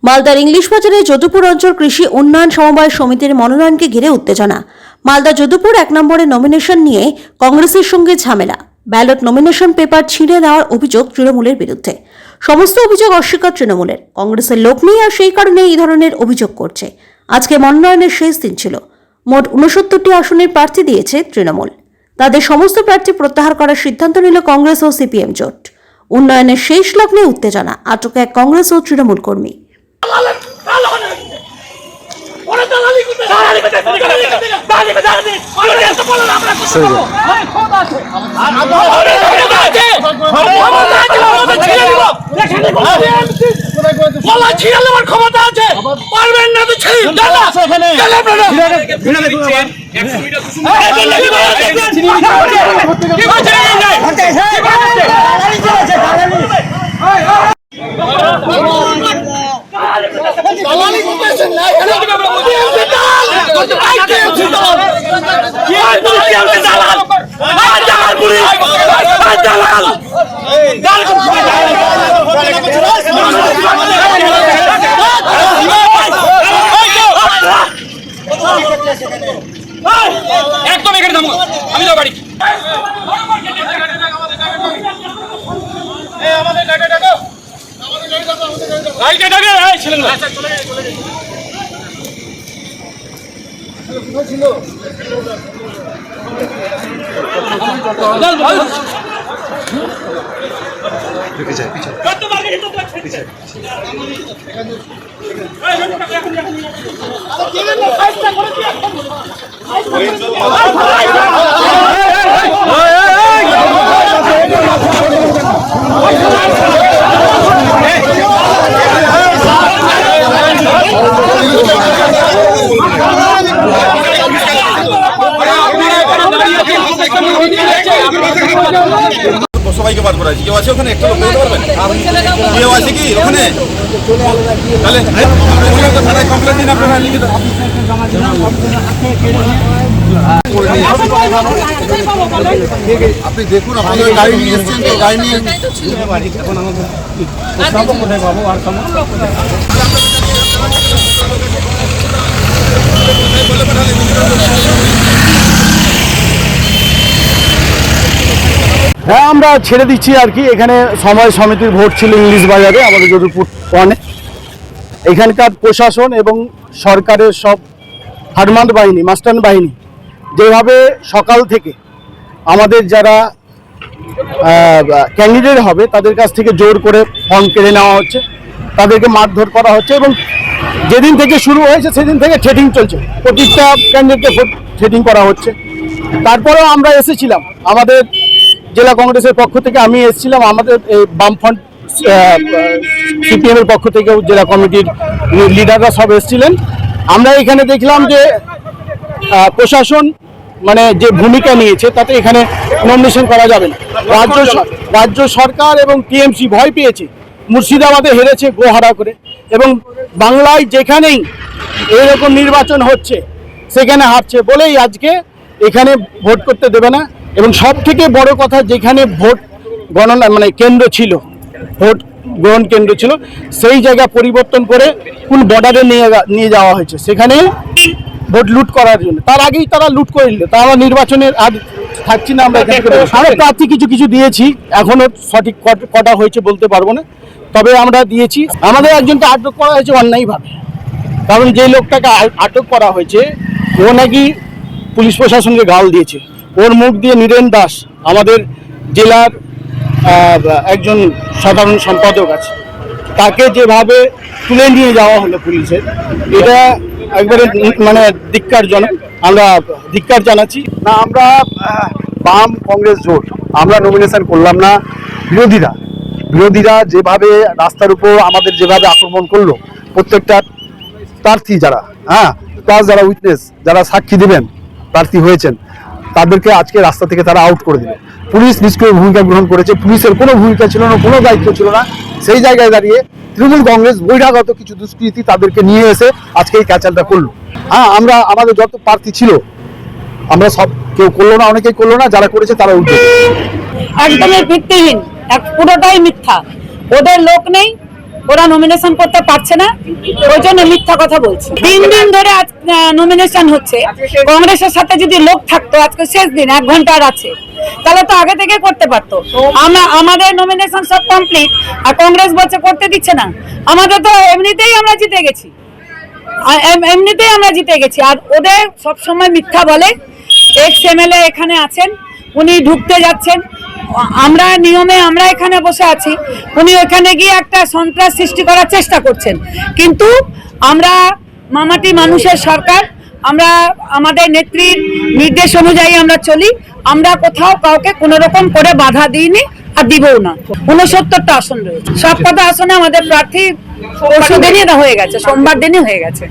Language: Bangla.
মালদার ইংলিশ বাজারে যদুপুর অঞ্চল কৃষি উন্নয়ন সমবায় সমিতির মনোনয়নকে ঘিরে উত্তেজনা। মালদা যদুপুর 1 নম্বরে নমিনেশন নিয়ে কংগ্রেসের সঙ্গে ঝামেলা। ব্যালট নমিনেশন পেপার ছিঁড়ে দেওয়ার অভিযোগ তৃণমূলের বিরুদ্ধে। সমস্ত অভিযোগ অস্বীকার তৃণমূলের। কংগ্রেসের লোক নেই আর সেই কারণে এই ধরনের অভিযোগ করছে। আজকে মনোনয়নের শেষ দিন ছিল। মোট 69টি আসনের প্রার্থী দিয়েছে তৃণমূল। তাদের সমস্ত প্রার্থী প্রত্যাহার করার সিদ্ধান্ত নিল কংগ্রেস ও সিপিএম জোট। উন্নয়নের শেষ লগ্নে উত্তেজনা। আটক এক কংগ্রেস ও তৃণমূল কর্মী। ক্ষমতা আছে, পারবেন না তো একদম এখানে থামো, আমি যাও বাড়ি। আমাদের গাড়িটা ডাকো, গাড়িটা ডাকো, এই ছিলেন না চলে ছিল ঢুকে যায় পিছনে কত মার্কে হিট তো পিছনে এই এখন আরে কি না ফাইটটা করে কি এখন সবাইকে বার করা আছে। কেউ আছে ওখানে? একটা লোক বলতে পারবেন? কেউ আছে কি ওখানে? তাহলে থানায় কমপ্লেন দিন আপনারা লিখিত। আপনি দেখুন, আপনাদের গাড়ি নিয়ে এসছেন তো, গাড়ি নিয়ে এখন আমাদের কোথায় পাবো আর হ্যাঁ, আমরা ছেড়ে দিচ্ছি আর কি। এখানে সময় সমিতির ভোট ছিল ইংলিশ বাজারে, আমাদের যদুপুর ওয়ানে। এখানকার প্রশাসন এবং সরকারের সব হারমান্দ বাহিনী, মাস্টান বাহিনী যেভাবে সকাল থেকে আমাদের যারা ক্যান্ডিডেট হবে তাদের কাছ থেকে জোর করে ফর্ম কেড়ে নেওয়া হচ্ছে, তাদেরকে মারধর করা হচ্ছে এবং যেদিন থেকে শুরু হয়েছে সেদিন থেকে থ্রেটিং চলছে। প্রতিটা ক্যান্ডিডেটকে থ্রেটিং করা হচ্ছে। তারপরেও আমরা এসেছিলাম, আমাদের জেলা কংগ্রেসের পক্ষ থেকে আমি এসেছিলাম, আমাদের এই বামফ্রন্ট সিপিএমের পক্ষ থেকেও জেলা কমিটির লিডাররা সব এসেছিলেন। আমরা এখানে দেখলাম যে প্রশাসন মানে যে ভূমিকা নিয়েছে তাতে এখানে নমিনেশন করা যাবে না। রাজ্য সরকার এবং টিএমসি ভয় পেয়েছে, মুর্শিদাবাদে হেরেছে গোহারা করে, এবং বাংলায় যেখানেই এইরকম নির্বাচন হচ্ছে, সেখানে হারছে বলেই আজকে এখানে ভোট করতে দেবে না। এবং সব থেকে বড় কথা, যেখানে ভোট গণনা মানে কেন্দ্র ছিল, ভোট গ্রহণ কেন্দ্র ছিল, সেই জায়গা পরিবর্তন করে কোন বর্ডারে নিয়ে যাওয়া হয়েছে, সেখানে ভোট লুট করার জন্য। তার আগেই তারা লুট করে নিল। তারা নির্বাচনের আর থাকছি না আমরা এখান থেকে। আমরা প্রার্থী কিছু কিছু দিয়েছি, এখনো সঠিক কটা হয়েছে বলতে পারবো না, তবে আমরা দিয়েছি। আমাদের একজনকে আটক করা হয়েছে অন্যায়ভাবে, কারণ যে লোকটাকে আটক করা হয়েছে ও নাকি পুলিশ প্রশাসনকে গাল দিয়েছে। ওর মুখ দিয়ে নীরেন দাস, আমাদের জেলার একজন সাধারণ সম্পাদক আছে, তাকে যেভাবে তুলে নিয়ে যাওয়া হলো পুলিশের, এটা একবারে মানে ধিক্কারজনক। আমরা ধিক্কার জানাচ্ছি। না, আমরা বাম কংগ্রেস জোট আমরা নমিনেশন করলাম না। বিরোধীরা যেভাবে রাস্তার উপর আমাদের যেভাবে আক্রমণ করলো, প্রত্যেকটা প্রার্থী যারা প্লাস যারা উইটনেস, যারা সাক্ষী দেবেন প্রার্থী হয়েছেন, তাদেরকে আজকে রাস্তা থেকে তারা আউট করে দিল। পুলিশ নিষ্ক্রিয় ভূমিকা গ্রহণ করেছে, পুলিশের কোনো ভূমিকা ছিল না, কোনো দায়িত্ব ছিল না। সেই জায়গায় দাঁড়িয়ে তৃণমূল কংগ্রেস বহিরাগত কিছু দুষ্কৃতী তাদেরকে নিয়ে এসে আজকে এই ক্যাচালটা করলো। আমরা আমাদের যত প্রার্থী ছিল আমরা সব, কেউ করলো না, অনেকেই করলো না, যারা করেছে তারা উঠবে। একদমই ভিত্তিহীন, পুরোটাই মিথ্যা। ওদের লোক নেই, ওরা নমিনেশন করতে পারছে না, ওই জন্য মিথ্যা কথা বলছে। দিন দিন ধরে নমিনেশন হচ্ছে। কংগ্রেসের সাথে যদি লোক থাকতো, আজকে শেষ দিন, 1 ঘন্টা আর আছে, তাহলে তো আগে থেকে করতে পারতো। আমাদের নমিনেশন সব কমপ্লিট, আর কংগ্রেস বলছে করতে দিচ্ছে না। আমাদের তো এমনিতেই আমরা জিতে গেছি, আর ওদের সব সময় মিথ্যা বলে। এক্স এমএলএ এখানে আছেন, উনি ঢুকতে যাচ্ছেন, আমরা নিয়মে আমরা এখানে বসে আছি, উনি ওখানে গিয়ে একটা সন্ত্রাস সৃষ্টি করার চেষ্টা করছেন। কিন্তু আমরা মামাটি মানুষের সরকার, আমরা আমাদের নেত্রীর নির্দেশ অনুযায়ী আমরা চলি। আমরা কোথাও কাউকে কোনো রকম করে বাধা দিইনি আর দিবও না। 69টা আসন রয়েছে, সব কটা আসনে আমাদের প্রার্থী পরশু দিনই হয়ে গেছে, সোমবার দিনই হয়ে গেছে।